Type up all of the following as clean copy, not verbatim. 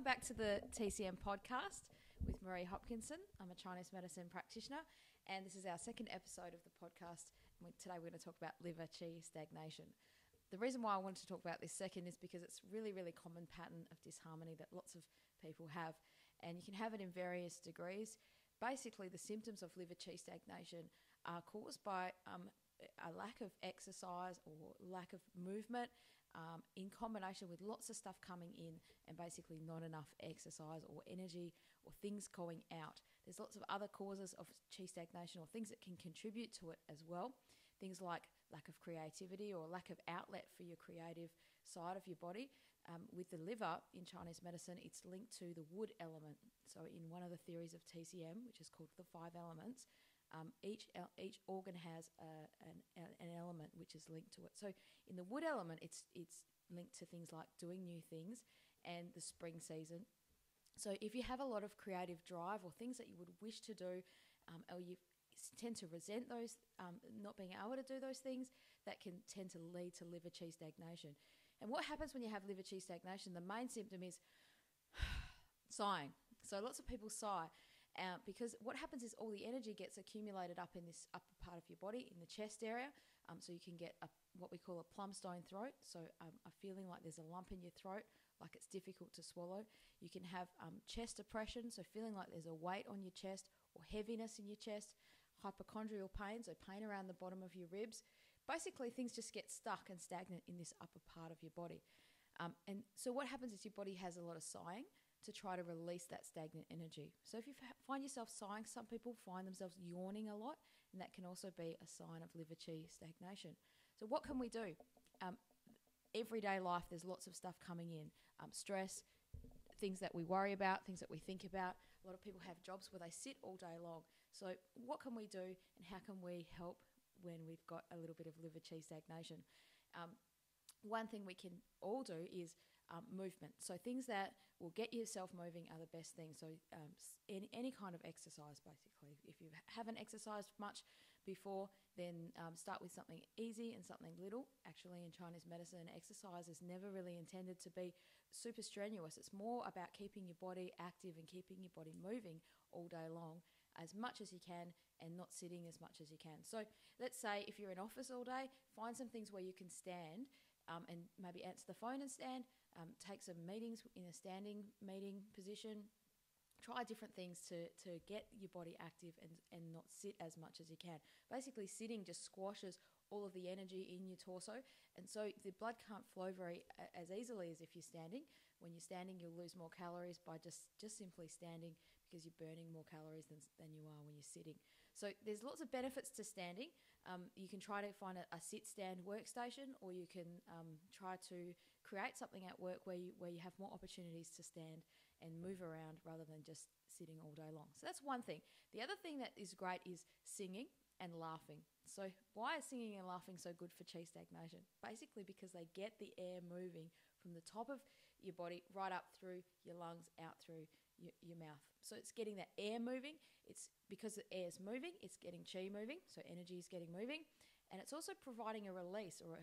Welcome back to the TCM podcast with Marie Hopkinson. I'm a Chinese medicine practitioner, and this is our second episode of the podcast. Today we're going to talk about liver qi stagnation. The reason why I wanted to talk about this second is because it's really common pattern of disharmony that lots of people have, and you can have it in various degrees. Basically, the symptoms of liver qi stagnation are caused by a lack of exercise or lack of movement, in combination with lots of stuff coming in and basically not enough exercise or energy or things going out. There's lots of other causes of qi stagnation or things that can contribute to it as well. Things like lack of creativity or lack of outlet for your creative side of your body. With the liver in Chinese medicine, it's linked to the wood element. So in one of the theories of TCM, which is called the 5 elements, each organ has an element which is linked to it. So in the wood element, it's linked to things like doing new things and the spring season. So if you have a lot of creative drive or things that you would wish to do, or you tend to resent those, not being able to do those things, that can tend to lead to liver qi stagnation. And what happens when you have liver qi stagnation? The main symptom is sighing. So lots of people sigh. Because what happens is all the energy gets accumulated up in this upper part of your body, in the chest area. So you can get what we call a plum stone throat. So a feeling like there's a lump in your throat, like it's difficult to swallow. You can have chest oppression, so feeling like there's a weight on your chest or heaviness in your chest. Hypochondrial pain, so pain around the bottom of your ribs. Basically, things just get stuck and stagnant in this upper part of your body. And so what happens is your body has a lot of sighing to try to release that stagnant energy. So if you find yourself sighing, some people find themselves yawning a lot, and that can also be a sign of liver qi stagnation. So what can we do? Everyday life, there's lots of stuff coming in. Stress, things that we worry about, things that we think about. A lot of people have jobs where they sit all day long. So what can we do, and how can we help when we've got a little bit of liver qi stagnation? One thing we can all do is movement. So things that will get yourself moving are the best things. So any kind of exercise, basically. If you haven't exercised much before, then start with something easy and something little. Actually, in Chinese medicine, exercise is never really intended to be super strenuous. It's more about keeping your body active and keeping your body moving all day long as much as you can, and not sitting as much as you can. So let's say if you're in office all day, find some things where you can stand and maybe answer the phone and stand. Take some meetings in a standing meeting position. Try different things to get your body active and not sit as much as you can. Basically, sitting just squashes all of the energy in your torso, and so the blood can't flow as easily as if you're standing. When you're standing, you'll lose more calories by just simply standing, because you're burning more calories than you are when you're sitting. So there's lots of benefits to standing. You can try to find a sit-stand workstation, or you can try to create something at work where you have more opportunities to stand and move around rather than just sitting all day long. So that's one thing. The other thing that is great is singing and laughing. So why is singing and laughing so good for qi stagnation? Basically because they get the air moving from the top of your body right up through your lungs, out through your mouth. So it's getting that air moving. It's because the air is moving, it's getting qi moving, so energy is getting moving. And it's also providing a release or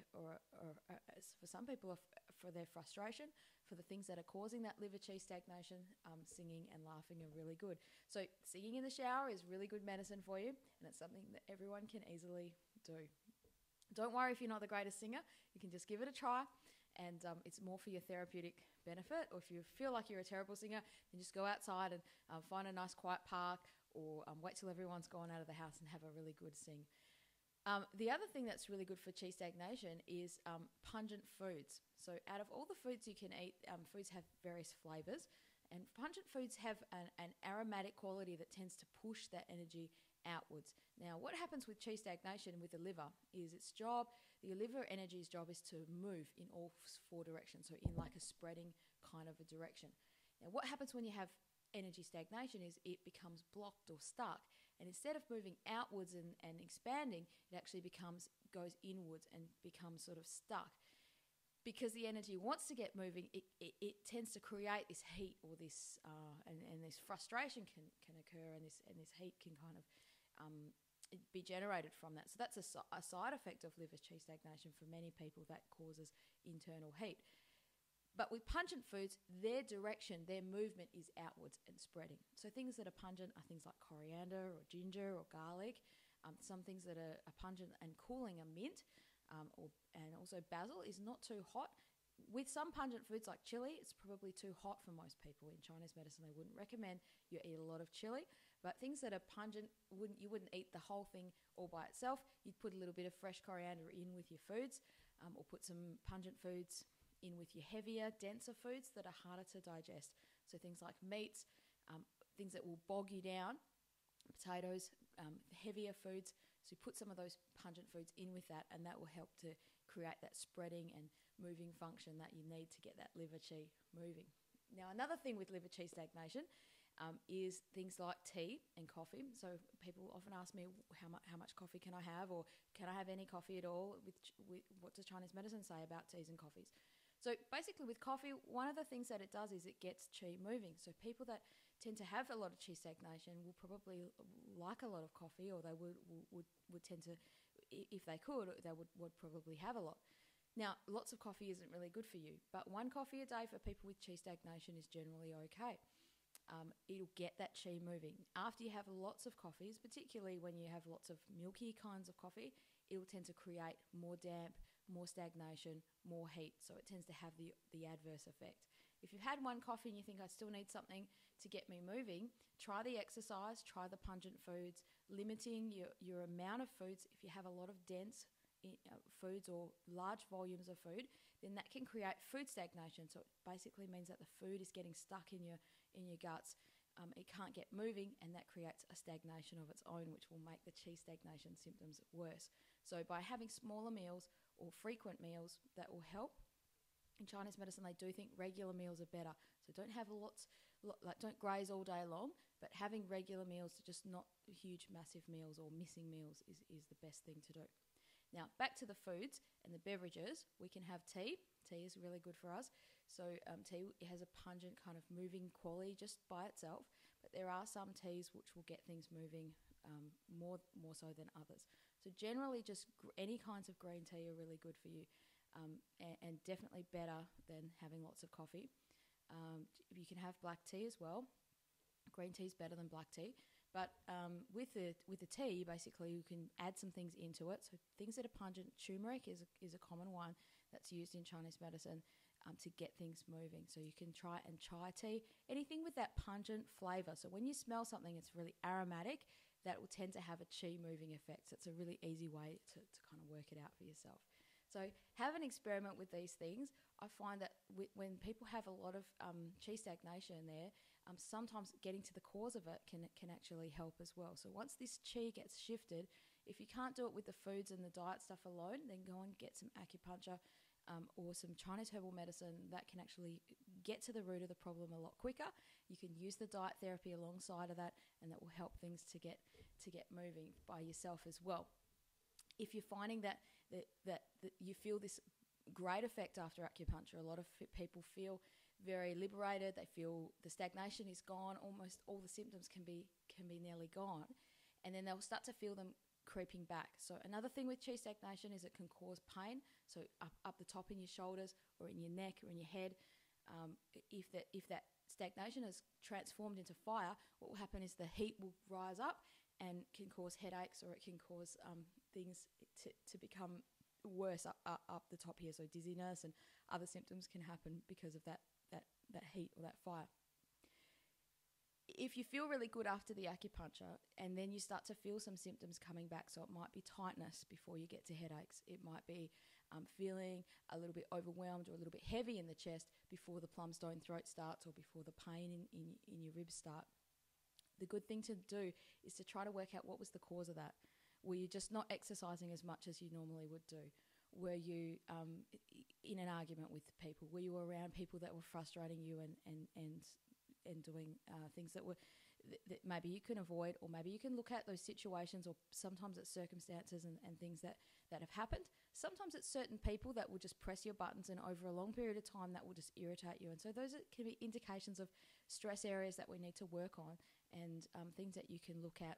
for some people, for their frustration, for the things that are causing that liver qi stagnation. Singing and laughing are really good. So singing in the shower is really good medicine for you, and it's something that everyone can easily do. Don't worry if you're not the greatest singer. You can just give it a try, and it's more for your therapeutic benefit. Or if you feel like you're a terrible singer, then just go outside and find a nice quiet park, or wait till everyone's gone out of the house and have a really good sing. The other thing that's really good for qi stagnation is pungent foods. So out of all the foods you can eat, foods have various flavors, and pungent foods have an aromatic quality that tends to push that energy outwards. Now, what happens with qi stagnation with the liver is the liver energy's job is to move in all 4 directions, so in like a spreading kind of a direction. Now, what happens when you have energy stagnation is it becomes blocked or stuck, and instead of moving outwards and expanding, it actually goes inwards and becomes sort of stuck. Because the energy wants to get moving, it tends to create this heat or this and this frustration can occur, and this heat can kind of be generated from that. So that's a side effect of liver qi stagnation for many people, that causes internal heat. But with pungent foods, their direction, their movement is outwards and spreading. So things that are pungent are things like coriander or ginger or garlic. Some things that are pungent and cooling are mint, and also basil is not too hot. With some pungent foods like chili, it's probably too hot for most people. In Chinese medicine, they wouldn't recommend you eat a lot of chili. But things that are pungent, you wouldn't eat the whole thing all by itself. You'd put a little bit of fresh coriander in with your foods, or put some pungent foods in with your heavier, denser foods that are harder to digest. So things like meats, things that will bog you down, potatoes, heavier foods. So you put some of those pungent foods in with that, and that will help to create that spreading and moving function that you need to get that liver qi moving. Now, another thing with liver qi stagnation is things like tea and coffee. So people often ask me, how much coffee can I have, or can I have any coffee at all? With what does Chinese medicine say about teas and coffees? So basically with coffee, one of the things that it does is it gets qi moving. So people that tend to have a lot of qi stagnation will probably like a lot of coffee, or they would tend to, if they could, they would probably have a lot. Now, lots of coffee isn't really good for you, but one coffee a day for people with qi stagnation is generally okay. It'll get that qi moving. After you have lots of coffees, particularly when you have lots of milky kinds of coffee, it'll tend to create more damp, more stagnation, more heat. So it tends to have the adverse effect. If you've had one coffee and you think I still need something to get me moving, try the exercise, try the pungent foods, limiting your amount of foods. If you have a lot of dense foods or large volumes of food, then that can create food stagnation. So it basically means that the food is getting stuck in your guts. It can't get moving, and that creates a stagnation of its own, which will make the qi stagnation symptoms worse. So by having smaller meals or frequent meals, that will help. In Chinese medicine, they do think regular meals are better. So don't have don't graze all day long, but having regular meals, just not huge, massive meals or missing meals is the best thing to do. Now, back to the foods and the beverages, we can have tea. Tea is really good for us. So tea has a pungent kind of moving quality just by itself, but there are some teas which will get things moving more so than others. So generally, just any kinds of green tea are really good for you, and definitely better than having lots of coffee. You can have black tea as well. Green tea is better than black tea. But with the tea, basically, you can add some things into it. So things that are pungent, turmeric is a common one that's used in Chinese medicine to get things moving. So you can try and chai tea, anything with that pungent flavour. So when you smell something that's really aromatic, that will tend to have a qi moving effect. So it's a really easy way to kind of work it out for yourself. So have an experiment with these things. I find that when people have a lot of qi stagnation there, sometimes getting to the cause of it can actually help as well. So once this qi gets shifted, if you can't do it with the foods and the diet stuff alone, then go and get some acupuncture or some Chinese herbal medicine that can actually get to the root of the problem a lot quicker. You can use the diet therapy alongside of that, and that will help things to get moving by yourself as well. If you're finding that you feel this great effect after acupuncture, a lot of people feel very liberated. They feel the stagnation is gone. Almost all the symptoms can be nearly gone, and then they'll start to feel them creeping back. So another thing with qi stagnation is it can cause pain. So up the top in your shoulders or in your neck or in your head. If that stagnation is transformed into fire, what will happen is the heat will rise up and can cause headaches, or it can cause things to become worse up the top here. So dizziness and other symptoms can happen because of that heat or that fire. If you feel really good after the acupuncture and then you start to feel some symptoms coming back, so it might be tightness before you get to headaches, it might be feeling a little bit overwhelmed or a little bit heavy in the chest before the plum stone throat starts, or before the pain in your ribs start. The good thing to do is to try to work out what was the cause of that. Were you just not exercising as much as you normally would do? Were you in an argument with people? Were you around people that were frustrating you and doing things that maybe you can avoid, or maybe you can look at those situations, or sometimes it's circumstances and things that have happened. Sometimes it's certain people that will just press your buttons, and over a long period of time that will just irritate you. And so those can be indications of stress areas that we need to work on, and things that you can look at.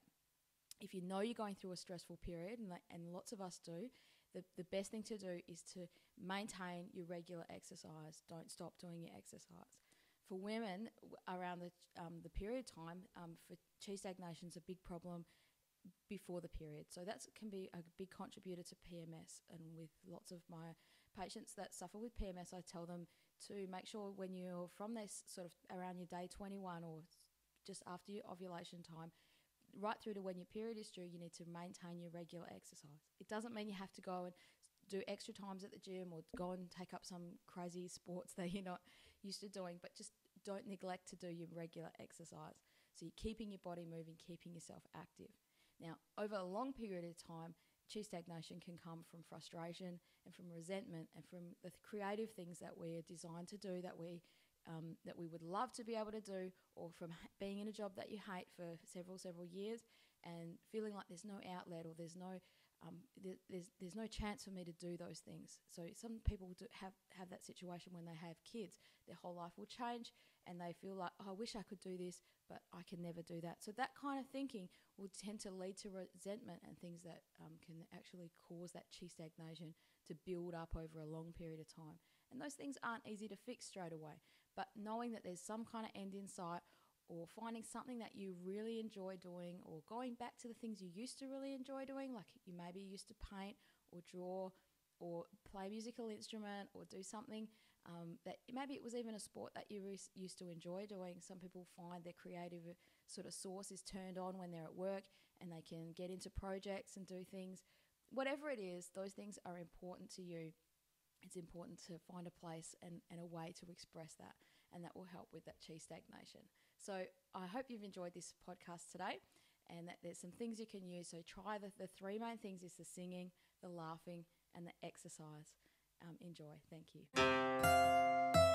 If you know you're going through a stressful period, and lots of us do, the best thing to do is to maintain your regular exercise. Don't stop doing your exercise. For women, around the period time, for chi stagnation is a big problem before the period. So that can be a big contributor to PMS. And with lots of my patients that suffer with PMS, I tell them to make sure when you're from this sort of around your day 21 or just after your ovulation time, right through to when your period is due, you need to maintain your regular exercise. It doesn't mean you have to go and do extra times at the gym or go and take up some crazy sports that you're not used to doing, but just don't neglect to do your regular exercise. So you're keeping your body moving, keeping yourself active. Now, over a long period of time, chi stagnation can come from frustration and from resentment and from the creative things that we're designed to do that we would love to be able to do, or from being in a job that you hate for several years and feeling like there's no outlet or there's no chance for me to do those things. So some people have that situation when they have kids. Their whole life will change and they feel like, oh, I wish I could do this, but I can never do that. So that kind of thinking will tend to lead to resentment and things that can actually cause that chi stagnation to build up over a long period of time. And those things aren't easy to fix straight away. But knowing that there's some kind of end in sight, or finding something that you really enjoy doing, or going back to the things you used to really enjoy doing, like you maybe used to paint or draw or play a musical instrument or do something that maybe it was even a sport that you used to enjoy doing. Some people find their creative sort of source is turned on when they're at work and they can get into projects and do things. Whatever it is, those things are important to you. It's important to find a place and a way to express that, and that will help with that chi stagnation. So I hope you've enjoyed this podcast today and that there's some things you can use. So try the three main things is the singing, the laughing, and the exercise. Enjoy. Thank you.